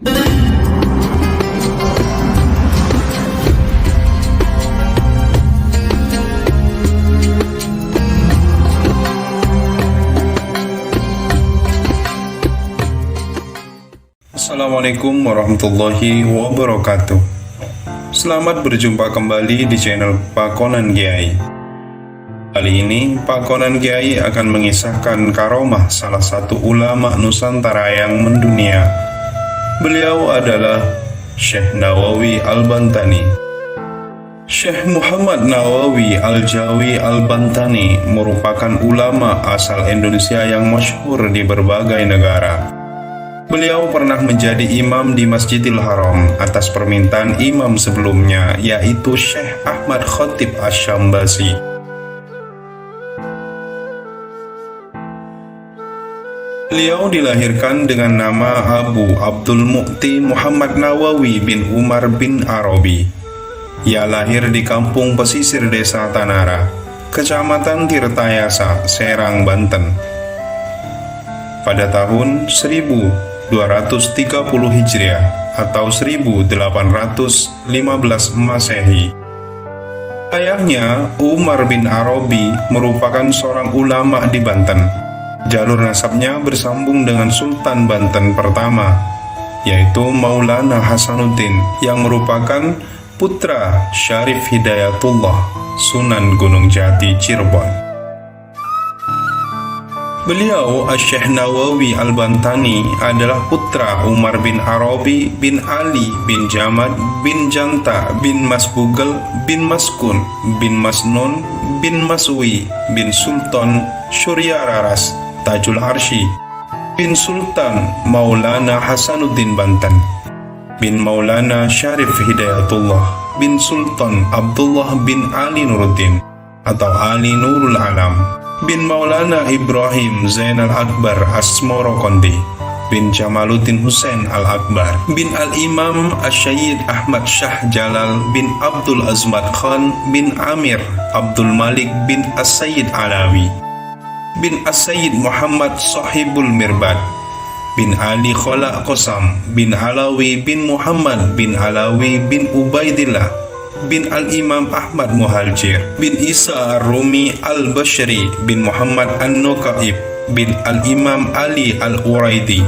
Assalamualaikum warahmatullahi wabarakatuh. Selamat berjumpa kembali di channel Pak Konan Kiai. Kali ini Pak Konan Kiai akan mengisahkan karomah salah satu ulama Nusantara yang mendunia. Beliau adalah Syekh Nawawi Al-Bantani. Syekh Muhammad Nawawi Al-Jawi Al-Bantani merupakan ulama asal Indonesia yang masyhur di berbagai negara. Beliau pernah menjadi imam di Masjidil Haram atas permintaan imam sebelumnya, yaitu Syekh Ahmad Khatib Asy-Syambasi. Beliau dilahirkan dengan nama Abu Abdul Mu'ti Muhammad Nawawi bin Umar bin Arabi. Ia lahir di kampung pesisir desa Tanara, Kecamatan Tirtayasa, Serang, Banten. Pada tahun 1230 Hijriah atau 1815 Masehi. Ayahnya, Umar bin Arabi, merupakan seorang ulama di Banten. Jalur nasabnya bersambung dengan Sultan Banten pertama, yaitu Maulana Hasanuddin, yang merupakan putra Syarif Hidayatullah, Sunan Gunung Jati, Cirebon. Beliau, Syekh Nawawi Al-Bantani, adalah putra Umar bin Arabi bin Ali bin Jamad bin Janta bin Masbugel bin Maskun bin Masnun bin Maswi bin Sultan Surya Raras Tajul Arsy bin Sultan Maulana Hasanuddin Banten bin Maulana Syarif Hidayatullah bin Sultan Abdullah bin Ali Nuruddin atau Ali Nurul Alam bin Maulana Ibrahim Zainal Akbar Asmorokondi bin Jamaluddin Husain Al-Akbar bin Al-Imam Asy-Syaikh Ahmad Syah Jalal bin Abdul Azmat Khan bin Amir Abdul Malik bin As-Sayyid Alawi bin As-Sayyid Muhammad Sahibul Mirbad bin Ali Khala Qasam bin Alawi bin Muhammad bin Alawi bin Ubaidillah bin Al-Imam Ahmad Muhajir bin Isa Ar-Rumi Al-Bashri bin Muhammad An-Nukaib bin Al-Imam Ali Al-Uraidi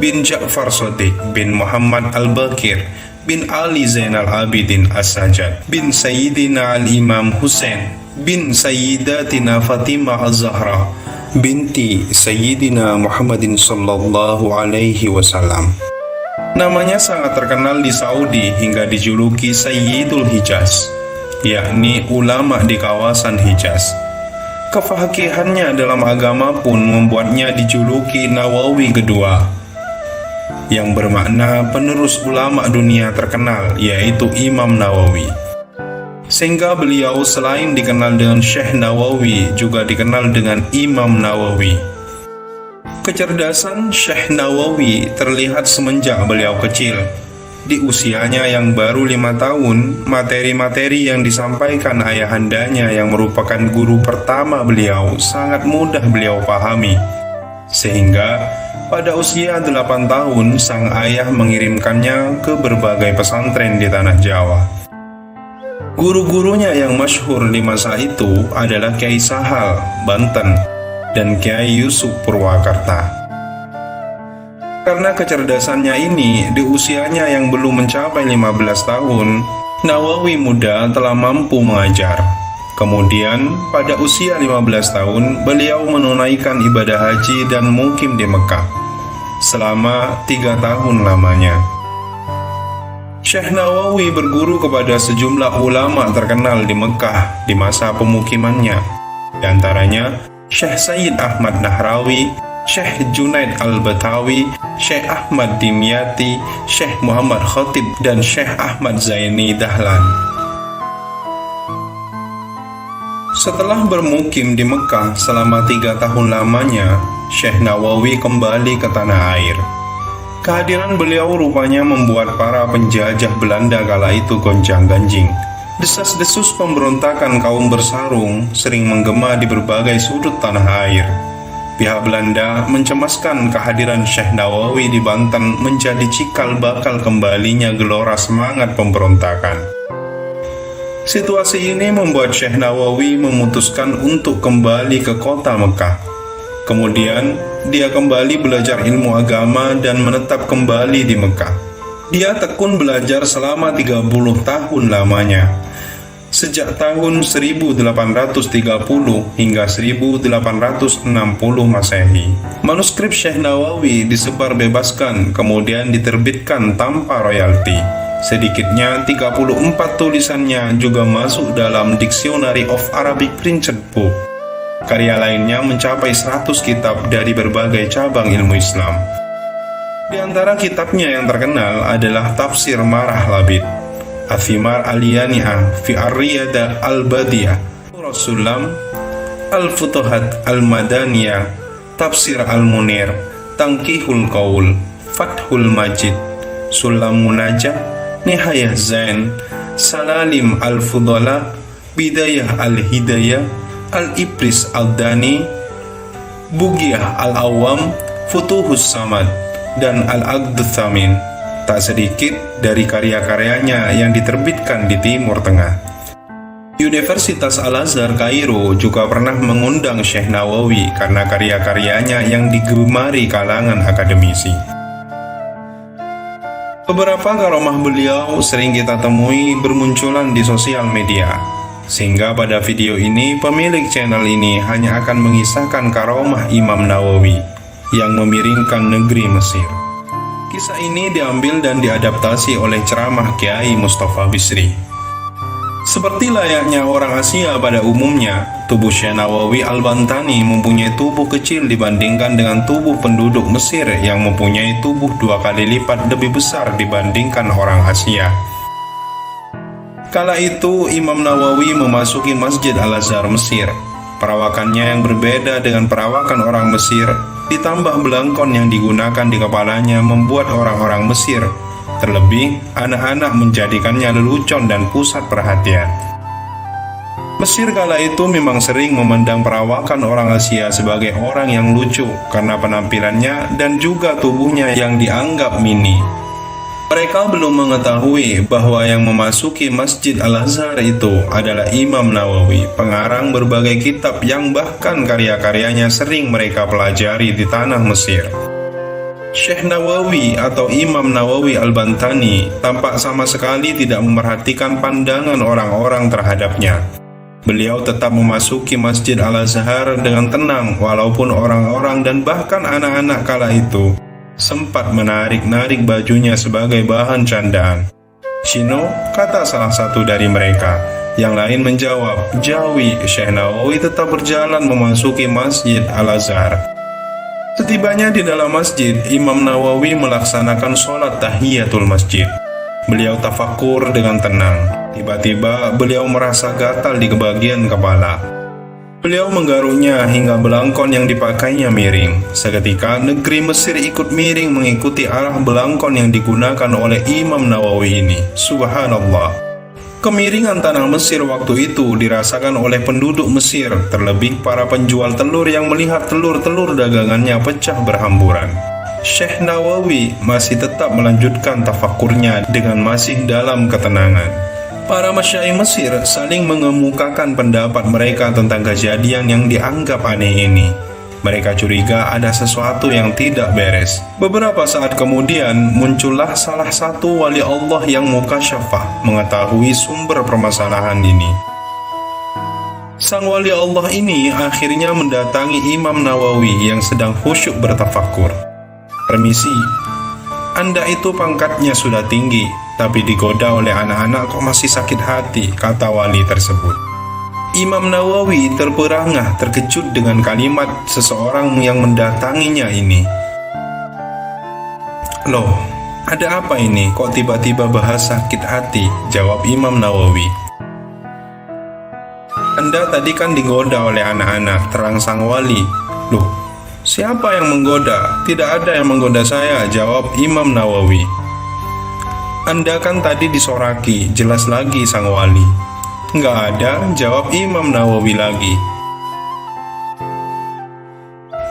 bin Ja'far Shadiq bin Muhammad Al-Bakir bin Ali Zainal Abidin As-Sajjad bin Sayyidina Al-Imam Husain bin Sayyidatina Fatimah Az-Zahra binti Sayyidina Muhammadin sallallahu alaihi wasallam. Namanya sangat terkenal di Saudi hingga dijuluki Sayyidul Hijaz, yakni ulama di kawasan Hijaz. Kefaqihannya dalam agama pun membuatnya dijuluki Nawawi kedua, yang bermakna penerus ulama dunia terkenal, yaitu Imam Nawawi. Sehingga beliau selain dikenal dengan Syekh Nawawi, juga dikenal dengan Imam Nawawi. Kecerdasan Syekh Nawawi terlihat semenjak beliau kecil. Di usianya yang baru 5 tahun, materi-materi yang disampaikan ayahandanya yang merupakan guru pertama beliau sangat mudah beliau pahami. Sehingga pada usia 8 tahun, sang ayah mengirimkannya ke berbagai pesantren di tanah Jawa. Guru-gurunya yang masyhur di masa itu adalah Kiai Sahal, Banten, dan Kiai Yusuf Purwakarta. Karena kecerdasannya ini, di usianya yang belum mencapai 15 tahun, Nawawi muda telah mampu mengajar. Kemudian, pada usia 15 tahun, beliau menunaikan ibadah haji dan mukim di Mekah selama 3 tahun lamanya. Syekh Nawawi berguru kepada sejumlah ulama terkenal di Mekah di masa pemukimannya, di antaranya Syekh Sayyid Ahmad Nahrawi, Syekh Junaid Al-Batawi, Syekh Ahmad Dimyati, Syekh Muhammad Khatib, dan Syekh Ahmad Zaini Dahlan. Setelah bermukim di Mekah selama 3 tahun lamanya, Syekh Nawawi kembali ke tanah air. Kehadiran beliau rupanya membuat para penjajah Belanda kala itu gonjang-ganjing. Desas-desus pemberontakan kaum bersarung sering menggema di berbagai sudut tanah air. Pihak Belanda mencemaskan kehadiran Syekh Nawawi di Banten menjadi cikal bakal kembalinya gelora semangat pemberontakan. Situasi ini membuat Syekh Nawawi memutuskan untuk kembali ke kota Mekah. Kemudian, dia kembali belajar ilmu agama dan menetap kembali di Mekah. Dia tekun belajar selama 30 tahun lamanya, sejak tahun 1830 hingga 1860 Masehi. Manuskrip Syekh Nawawi disebar bebaskan, kemudian diterbitkan tanpa royalti. Sedikitnya 34 tulisannya juga masuk dalam Dictionary of Arabic Printed Book. Karya lainnya mencapai 100 kitab dari berbagai cabang ilmu Islam. Di antara kitabnya yang terkenal adalah Tafsir Marah Labid, Athimar Al-Yani'ah fi Ar-Riyada Al-Badiyah, Rasulullah, Al-Futuhat Al-Madaniyah, Tafsir Al-Munir, Tangkihul Qaul, Fathul Majid, Sulam Munajah, Nihayah Zain, Salalim Al-Fudala, Bidayah Al-Hidayah, Al-Ibris Al-Dani, Bugiyah Al-Awam, Futuhus Samad, dan Al-Aqdut Thamin. Tak sedikit dari karya-karyanya yang diterbitkan di Timur Tengah. Universitas Al-Azhar Kairo juga pernah mengundang Syekh Nawawi karena karya-karyanya yang digemari kalangan akademisi. Beberapa karomah beliau sering kita temui bermunculan di sosial media, sehingga pada video ini pemilik channel ini hanya akan mengisahkan karomah Imam Nawawi yang memiringkan negeri Mesir. Kisah ini diambil dan diadaptasi oleh ceramah Kiai Mustafa Bisri. Seperti layaknya orang Asia pada umumnya, tubuh Syekh Nawawi Al-Bantani mempunyai tubuh kecil dibandingkan dengan tubuh penduduk Mesir yang mempunyai tubuh 2 kali lipat lebih besar dibandingkan orang Asia. Kala itu Imam Nawawi memasuki Masjid Al-Azhar Mesir. Perawakannya yang berbeda dengan perawakan orang Mesir, ditambah belangkon yang digunakan di kepalanya membuat orang-orang Mesir, terlebih anak-anak, menjadikannya lelucon dan pusat perhatian. Mesir kala itu memang sering memandang perawakan orang Asia sebagai orang yang lucu karena penampilannya dan juga tubuhnya yang dianggap mini. Mereka belum mengetahui bahwa yang memasuki Masjid Al-Azhar itu adalah Imam Nawawi, pengarang berbagai kitab yang bahkan karya-karyanya sering mereka pelajari di tanah Mesir. Syekh Nawawi atau Imam Nawawi Al-Bantani tampak sama sekali tidak memperhatikan pandangan orang-orang terhadapnya. Beliau tetap memasuki Masjid Al-Azhar dengan tenang walaupun orang-orang dan bahkan anak-anak kala itu sempat menarik-narik bajunya sebagai bahan candaan. "Shino," kata salah satu dari mereka. Yang lain menjawab, "Jawi." Syekh Nawawi tetap berjalan memasuki Masjid Al-Azhar. Setibanya di dalam masjid, Imam Nawawi melaksanakan sholat tahiyatul masjid. Beliau tafakur dengan tenang. Tiba-tiba beliau merasa gatal di bagian kepala. Beliau menggaruknya hingga belangkon yang dipakainya miring. Seketika negeri Mesir ikut miring mengikuti arah belangkon yang digunakan oleh Imam Nawawi ini. Subhanallah. Kemiringan tanah Mesir waktu itu dirasakan oleh penduduk Mesir, terlebih para penjual telur yang melihat telur-telur dagangannya pecah berhamburan. Syekh Nawawi masih tetap melanjutkan tafakurnya dengan masih dalam ketenangan. Para masyayikh Mesir saling mengemukakan pendapat mereka tentang kejadian yang dianggap aneh ini. Mereka curiga ada sesuatu yang tidak beres. Beberapa saat kemudian muncullah salah satu wali Allah yang mukasyafah mengetahui sumber permasalahan ini. Sang wali Allah ini akhirnya mendatangi Imam Nawawi yang sedang khusyuk bertafakur. "Permisi, Anda itu pangkatnya sudah tinggi, tapi digoda oleh anak-anak kok masih sakit hati," kata wali tersebut. Imam Nawawi terperangah, terkejut dengan kalimat seseorang yang mendatanginya ini. "Loh, ada apa ini? Kok tiba-tiba bahas sakit hati?" jawab Imam Nawawi. "Anda tadi kan digoda oleh anak-anak," terang sang wali. "Loh, siapa yang menggoda?" "Tidak ada yang menggoda saya," jawab Imam Nawawi. "Anda kan tadi disoraki," jelas lagi sang wali. "Nggak ada," jawab Imam Nawawi lagi.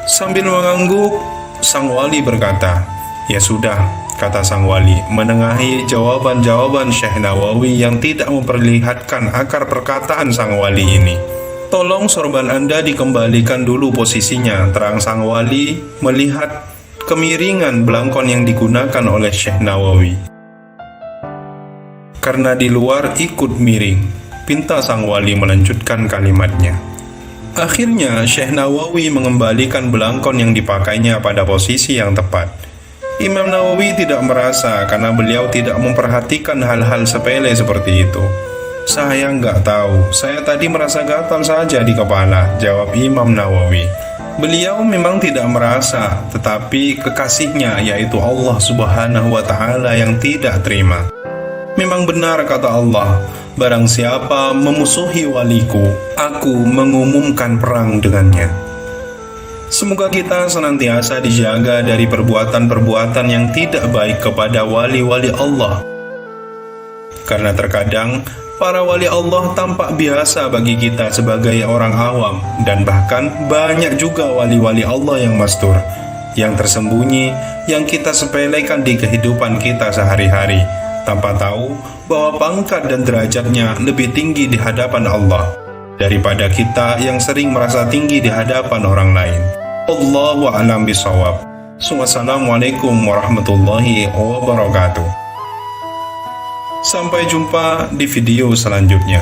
Sambil mengangguk, sang wali berkata, "Ya sudah," kata sang wali, menengahi jawaban-jawaban Syekh Nawawi yang tidak memperlihatkan akar perkataan sang wali ini. "Tolong sorban Anda dikembalikan dulu posisinya," terang sang wali melihat kemiringan belangkon yang digunakan oleh Syekh Nawawi. Karena di luar ikut miring, pinta sang wali melanjutkan kalimatnya. Akhirnya Syekh Nawawi mengembalikan belangkon yang dipakainya pada posisi yang tepat. Imam Nawawi tidak merasa karena beliau tidak memperhatikan hal-hal sepele seperti itu. "Saya nggak tahu, saya tadi merasa gatal saja di kepala," jawab Imam Nawawi. Beliau memang tidak merasa, tetapi kekasihnya yaitu Allah Subhanahu wa Ta'ala yang tidak terima. Memang benar kata Allah, "Barang siapa memusuhi waliku, aku mengumumkan perang dengannya." Semoga kita senantiasa dijaga dari perbuatan-perbuatan yang tidak baik kepada wali-wali Allah. Karena terkadang para wali Allah tampak biasa bagi kita sebagai orang awam, dan bahkan banyak juga wali-wali Allah yang mastur, yang tersembunyi, yang kita sepelekan di kehidupan kita sehari-hari, tanpa tahu bahwa pangkat dan derajatnya lebih tinggi di hadapan Allah daripada kita yang sering merasa tinggi di hadapan orang lain. Allahu a'lam bishawab. Wassalamualaikum warahmatullahi wabarakatuh. Sampai jumpa di video selanjutnya.